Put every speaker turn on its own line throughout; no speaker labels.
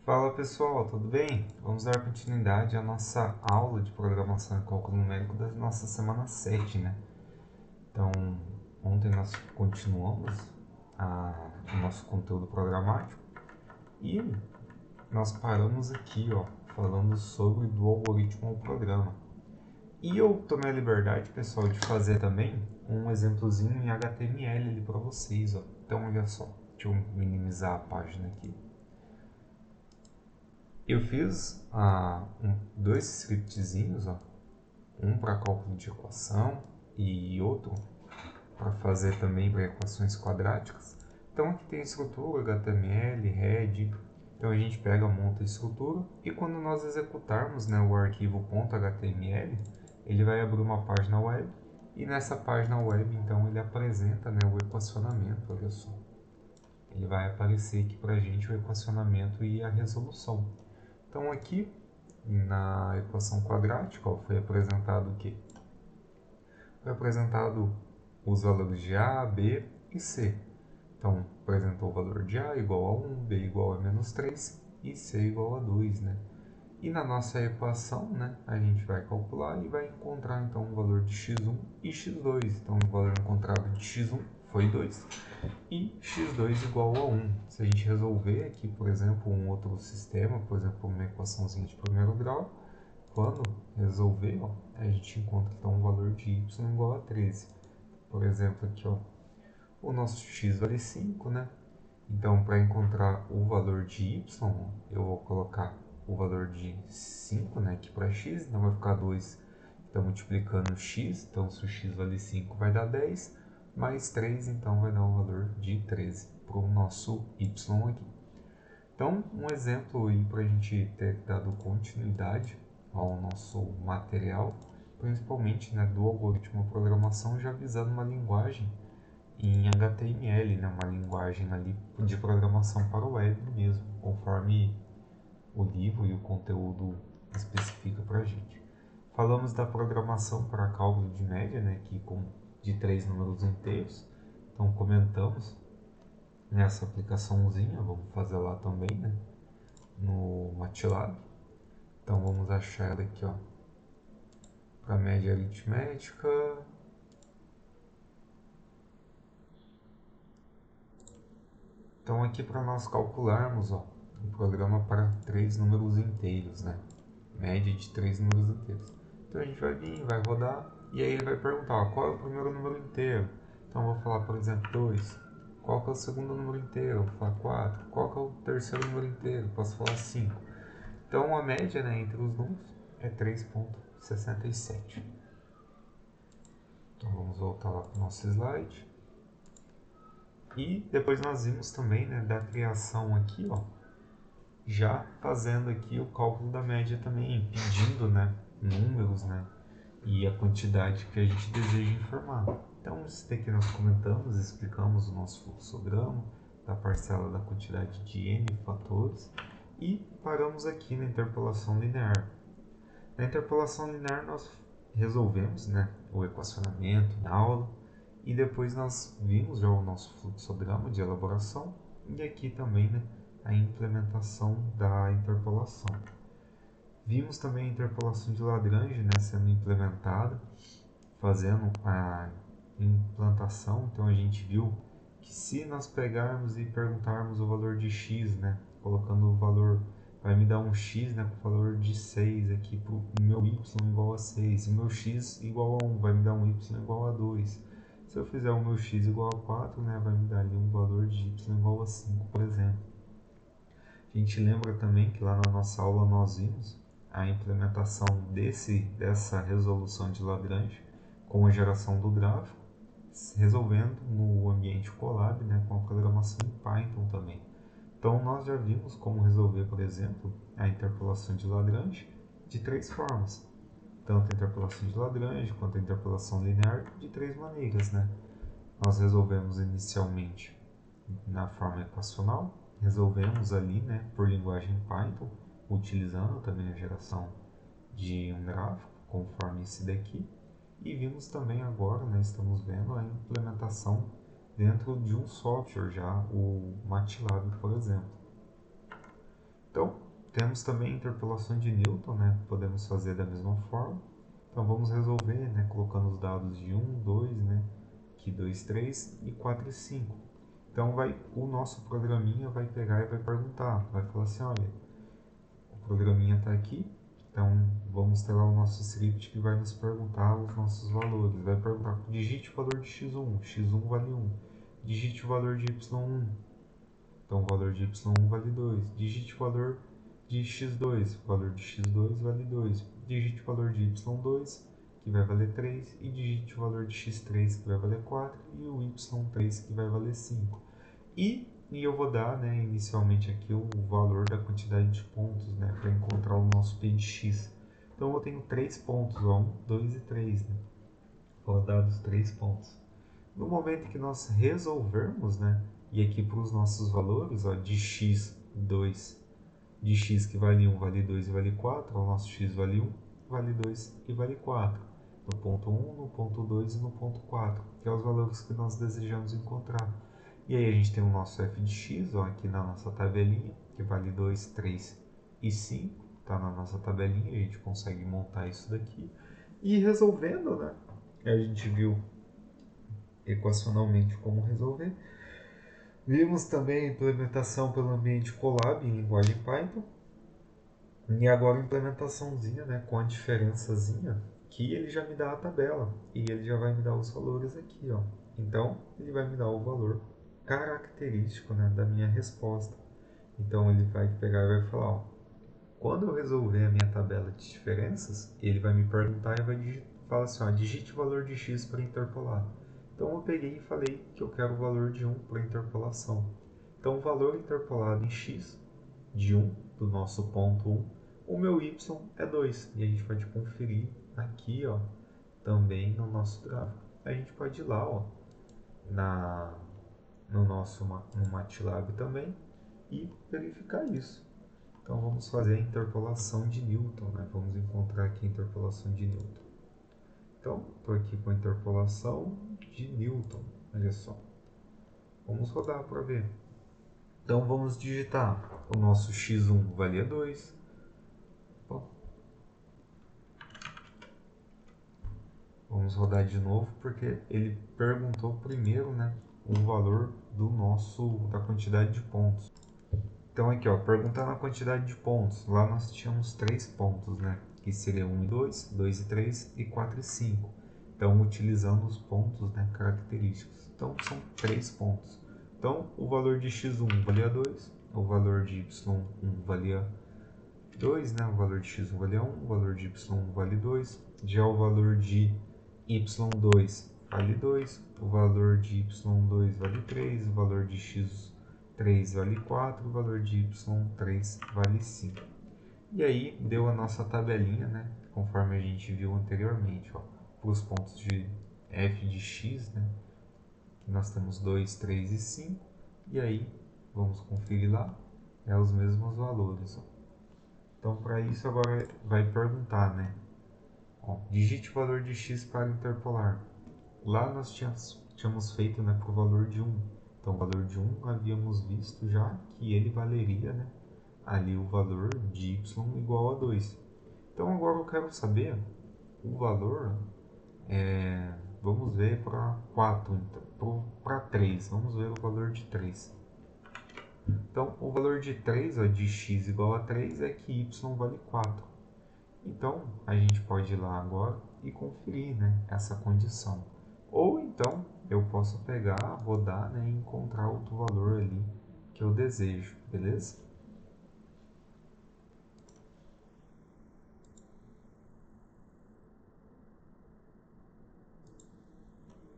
Fala pessoal, tudo bem? Vamos dar continuidade à nossa aula de programação e cálculo numérico da nossa semana 7, né? Então, ontem nós continuamos o nosso conteúdo programático e nós paramos aqui, ó, falando sobre do algoritmo ao programa. E eu tomei a liberdade, pessoal, de fazer também um exemplozinho em HTML ali para vocês, ó. Então, olha só, deixa eu minimizar a página aqui. Eu fiz dois scriptzinhos, ó, um para cálculo de equação e outro para fazer também para equações quadráticas. Então aqui tem a estrutura, HTML, head. Então a gente pega, monta a estrutura e quando nós executarmos, né, o arquivo .html, ele vai abrir uma página web e nessa página web então ele apresenta, né, o equacionamento, olha só. Ele vai aparecer aqui para a gente o equacionamento e a resolução. Então aqui na equação quadrática, ó, foi apresentado o quê? Foi apresentado os valores de A, B e C. Então apresentou o valor de A igual a 1, B igual a menos 3 e C igual a 2, né? E na nossa equação, né, a gente vai calcular e vai encontrar então o valor de x1 e x2. Então o valor encontrado de x1 foi 2 e x2 igual a 1. Se a gente resolver aqui, por exemplo, um outro sistema, por exemplo, uma equaçãozinha de primeiro grau, quando resolver, ó, a gente encontra então o valor de y igual a 13. Por exemplo, aqui, ó, o nosso x vale 5, né? Então, para encontrar o valor de y, eu vou colocar o valor de 5, né, aqui para x, então vai ficar 2, então multiplicando x, então se o x vale 5 vai dar 10, mais 3, então vai dar um valor de 13 para o nosso y aqui. Então, um exemplo aí para a gente ter dado continuidade ao nosso material, principalmente, né, do algoritmo de programação, já visando uma linguagem em HTML, né, uma linguagem ali de programação para o web mesmo, conforme o livro e o conteúdo especifica para a gente. Falamos da programação para cálculo de média, né, que de 3 números inteiros. Então comentamos nessa aplicaçãozinha, vamos fazer lá também, né, no MATLAB. Então vamos achar ela aqui, ó, para média aritmética. Então aqui para nós calcularmos, ó, um programa para 3 números inteiros, né, média de 3 números inteiros. Então a gente vai vir, vai rodar e aí ele vai perguntar, ó, qual é o primeiro número inteiro. Então eu vou falar, por exemplo, 2. Qual que é o segundo número inteiro? Eu vou falar 4. Qual que é o terceiro número inteiro? Posso falar 5. Então a média, né, entre os números é 3,67. Então vamos voltar lá para o nosso slide. E depois nós vimos também, né, da criação aqui, ó, já fazendo aqui o cálculo da média também, pedindo, né, números, né, e a quantidade que a gente deseja informar. Então isso daqui nós comentamos, explicamos o nosso fluxograma da parcela da quantidade de n fatores e paramos aqui na interpolação linear. Na interpolação linear nós resolvemos, né, o equacionamento na aula e depois nós vimos já o nosso fluxograma de elaboração e aqui também, né, a implementação da interpolação. Vimos também a interpolação de Lagrange, né, sendo implementada, fazendo a implantação. Então a gente viu que se nós pegarmos e perguntarmos o valor de x, né, colocando o valor, vai me dar um x, né, com o valor de 6 aqui para o meu y igual a 6, e o meu x igual a 1, vai me dar um y igual a 2. Se eu fizer o meu x igual a 4, né, vai me dar ali um valor de y igual a 5, por exemplo. A gente lembra também que lá na nossa aula nós vimos a implementação dessa resolução de Lagrange com a geração do gráfico, resolvendo no ambiente Colab, né, com a programação em Python também. Então nós já vimos como resolver, por exemplo, a interpolação de Lagrange de 3 formas. Tanto a interpolação de Lagrange quanto a interpolação linear de 3 maneiras, né? Nós resolvemos inicialmente na forma equacional, resolvemos ali, né, por linguagem Python, utilizando também a geração de um gráfico, conforme esse daqui, e vimos também agora, né, estamos vendo a implementação dentro de um software já, o MATLAB, por exemplo. Então, temos também a interpolação de Newton, né? Podemos fazer da mesma forma. Então, vamos resolver, né? Colocando os dados de 1, 2, né? Aqui 2, 3 e 4 e 5. Então, o nosso programinha vai pegar e vai perguntar. Vai falar assim, olha, o programinha está aqui. Então, vamos ter lá o nosso script que vai nos perguntar os nossos valores. Vai perguntar, digite o valor de x1. x1 vale 1. Digite o valor de y1. Então, o valor de y1 vale 2. Digite o valor de x2. O valor de x2 vale 2. Digite o valor de y2, que vai valer 3. E digite o valor de x3, que vai valer 4. E o y3, que vai valer 5. E eu vou dar, né, inicialmente aqui o valor da quantidade de pontos, né, para encontrar o nosso P de x. Então, eu tenho 3 pontos, ó, 1, 2 e 3. Né? Vou dar os 3 pontos. No momento que nós resolvermos, né, e aqui para os nossos valores, ó, de x2, de x que vale 1, vale 2 e vale 4, o nosso x vale 1, vale 2 e vale 4. No ponto 1, no ponto 2 e no ponto 4, que é os valores que nós desejamos encontrar. E aí a gente tem o nosso f de x, ó, aqui na nossa tabelinha, que vale 2, 3 e 5, está na nossa tabelinha, a gente consegue montar isso daqui. E resolvendo, né, a gente viu equacionalmente como resolver. Vimos também a implementação pelo ambiente Colab em linguagem Python. E agora a implementaçãozinha, né, com a diferençazinha, que ele já me dá a tabela. E ele já vai me dar os valores aqui, ó. Então, ele vai me dar o valor característico, né, da minha resposta. Então, ele vai pegar e vai falar, ó, quando eu resolver a minha tabela de diferenças, ele vai me perguntar e vai falar assim, ó, digite o valor de x para interpolar. Então eu peguei e falei que eu quero o valor de 1 para interpolação. Então o valor interpolado em x de 1, do nosso ponto 1, o meu y é 2. E a gente pode conferir aqui, ó, também no nosso gráfico. A gente pode ir lá, ó, no MATLAB também e verificar isso. Então vamos fazer a interpolação de Newton, né? Vamos encontrar aqui a interpolação de Newton. Então, estou aqui com a interpolação de Newton, olha só. Vamos rodar para ver. Então vamos digitar. O nosso x1 valia 2. Bom, vamos rodar de novo porque ele perguntou primeiro, né, o valor da quantidade de pontos. Então aqui, ó, perguntando a quantidade de pontos. Lá nós tínhamos 3 pontos, né? Que seria 1 e 2, 2 e 3 e 4 e 5. Então, utilizando os pontos, né, característicos. Então, são 3 pontos. Então, o valor de x1 valia 2, o valor de y1 valia 2, né? O valor de x1 valia 1, o valor de y1 vale 2. Já o valor de y2 vale 2, o valor de y2 vale 3, o valor de x3 vale 4, o valor de y3 vale 5. E aí deu a nossa tabelinha, né? Conforme a gente viu anteriormente, ó, para os pontos de f de x, né? Que nós temos 2, 3 e 5. E aí, vamos conferir lá, é os mesmos valores. Ó. Então, para isso, agora vai perguntar, né? Ó, digite o valor de x para interpolar. Lá nós tínhamos feito, né, para o valor de 1. Então, o valor de 1 havíamos visto já que ele valeria, né, ali o valor de y igual a 2. Então, agora eu quero saber o valor, vamos ver para 4, então, para 3. Vamos ver o valor de 3. Então, o valor de 3, ó, de x igual a 3, é que y vale 4. Então, a gente pode ir lá agora e conferir, né, essa condição. Ou então, eu posso pegar, rodar, né, e encontrar outro valor ali que eu desejo, beleza?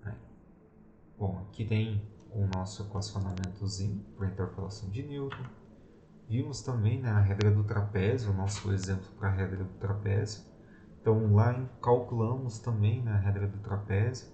Aí. Bom, aqui tem o nosso equacionamentozinho para a interpolação de Newton. Vimos também, né, a regra do trapézio, o nosso exemplo para a regra do trapézio. Então, lá calculamos também, né, a regra do trapézio.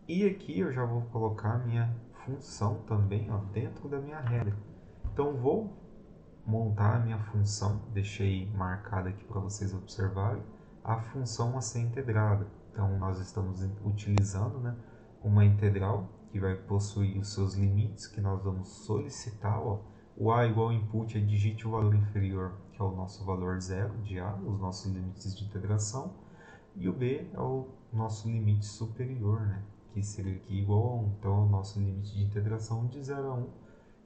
E aqui eu já vou colocar a minha função também, ó, dentro da minha regra. Então, vou montar a minha função, deixei marcada aqui para vocês observarem, a função a ser integrada. Então, nós estamos utilizando, né, uma integral que vai possuir os seus limites que nós vamos solicitar, ó, O A igual ao input é digite o valor inferior, que é o nosso valor zero de A, os nossos limites de integração. E o B é o nosso limite superior, né? Que seria aqui igual a 1. Então, é o nosso limite de integração de 0 a 1.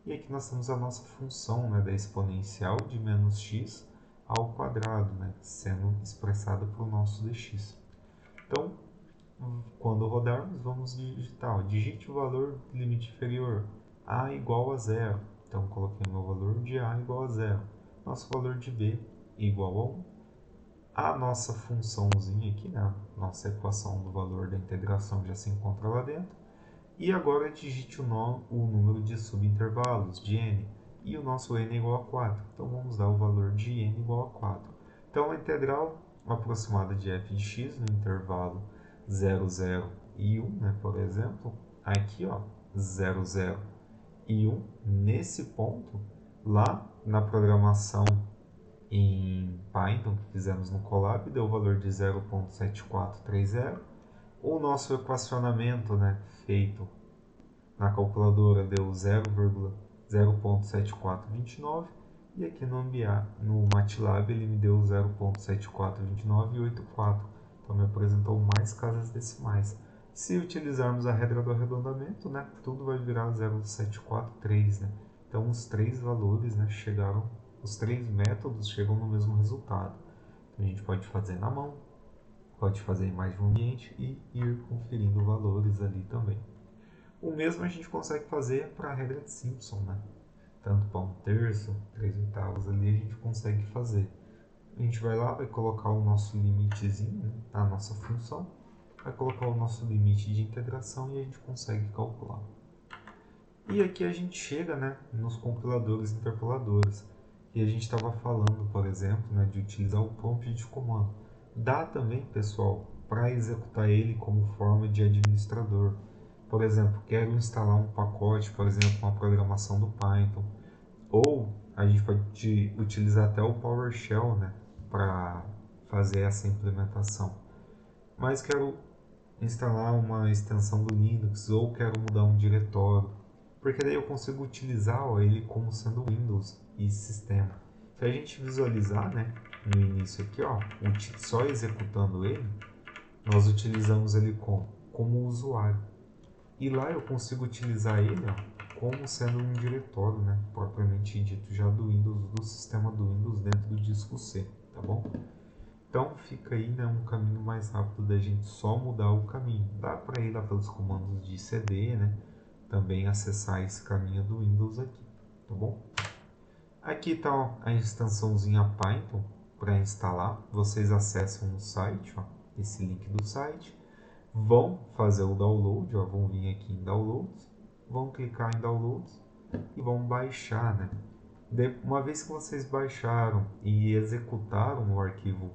E aqui nós temos a nossa função, né, da exponencial de menos x ao quadrado, né, sendo expressada por nosso dx. Então, quando rodarmos, vamos digitar. Digite o valor do limite inferior. A igual a 0. Então, coloquei o meu valor de A igual a 0. Nosso valor de B igual a 1. A nossa funçãozinha aqui, né? Nossa equação do valor da integração já se encontra lá dentro. E agora digite o número de subintervalos, de n. E o nosso n é igual a 4. Então vamos dar o valor de n igual a 4. Então a integral aproximada de f de x no intervalo 0, 0 e 1, né, por exemplo, aqui ó, 0, 0 e 1, nesse ponto, lá na programação em Python que fizemos no Colab, deu o valor de 0.7430. O nosso equacionamento, né, feito na calculadora deu 0.7429 e aqui no MATLAB ele me deu 0.742984. Então me apresentou mais casas decimais. Se utilizarmos a regra do arredondamento, né, tudo vai virar 0.743, né? Então os três valores, né, os três métodos chegam no mesmo resultado. Então, a gente pode fazer na mão, pode fazer em mais de um ambiente e ir conferindo valores ali também. O mesmo a gente consegue fazer para a regra de Simpson, né? Tanto para 1/3, 3/8 ali a gente consegue fazer. A gente vai lá, vai colocar o nosso limitezinho, né, a nossa função, vai colocar o nosso limite de integração e a gente consegue calcular. E aqui a gente chega, né, nos compiladores e interpoladores. E a gente estava falando, por exemplo, né, de utilizar o prompt de comando. Dá também, pessoal, para executar ele como forma de administrador. Por exemplo, quero instalar um pacote, por exemplo, uma programação do Python. Ou a gente pode utilizar até o PowerShell, né, para fazer essa implementação. Mas quero instalar uma extensão do Linux ou quero mudar um diretório. Porque daí eu consigo utilizar ele como sendo Windows e sistema. Se a gente visualizar, né, no início aqui, ó, só executando ele, nós utilizamos ele como usuário. E lá eu consigo utilizar ele, ó, como sendo um diretório, né, propriamente dito, já do Windows, do sistema do Windows dentro do disco C, tá bom? Então fica aí, né, um caminho mais rápido da gente só mudar o caminho. Dá para ir lá pelos comandos de CD, né, também acessar esse caminho do Windows aqui, tá bom? Aqui está a extensãozinha Python para instalar. Vocês acessam no site, ó, esse link do site. Vão fazer o download, ó, vão vir aqui em Downloads, vão clicar em Downloads e vão baixar, né? Uma vez que vocês baixaram e executaram o arquivo,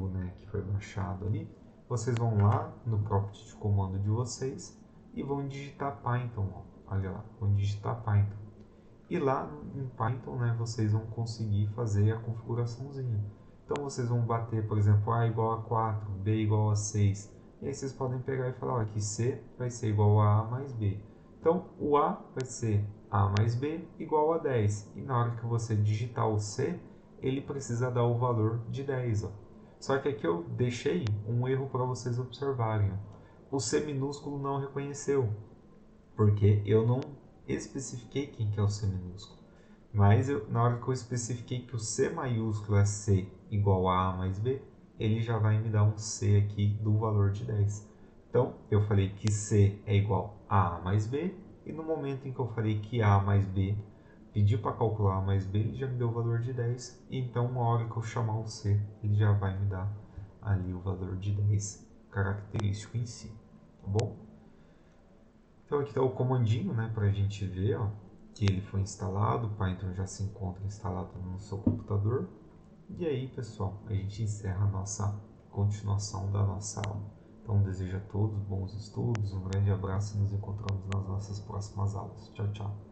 né, que foi baixado ali, vocês vão lá no prompt de comando de vocês e vão digitar Python, ó, olha lá, vão digitar Python. E lá em Python, né, vocês vão conseguir fazer a configuraçãozinha. Então vocês vão bater, por exemplo, A igual a 4, B igual a 6. E aí vocês podem pegar e falar ó, que C vai ser igual a mais B. Então o A vai ser A mais B igual a 10. E na hora que você digitar o C, ele precisa dar o valor de 10. Ó. Só que aqui eu deixei um erro para vocês observarem. Ó. O C minúsculo não reconheceu, porque eu não especifiquei quem que é o C minúsculo. Mas na hora que eu especifiquei que o C maiúsculo é C igual a A mais B, ele já vai me dar um C aqui do valor de 10. Então, eu falei que C é igual a A mais B, e no momento em que eu falei que A mais B, pedi para calcular A mais B, ele já me deu o valor de 10. E então, na hora que eu chamar o C, ele já vai me dar ali o valor de 10 característico em si. Tá bom? Então aqui está o comandinho, né, para a gente ver ó, que ele foi instalado, o Python já se encontra instalado no seu computador. E aí, pessoal, a gente encerra a nossa continuação da nossa aula. Então desejo a todos bons estudos, um grande abraço e nos encontramos nas nossas próximas aulas. Tchau, tchau.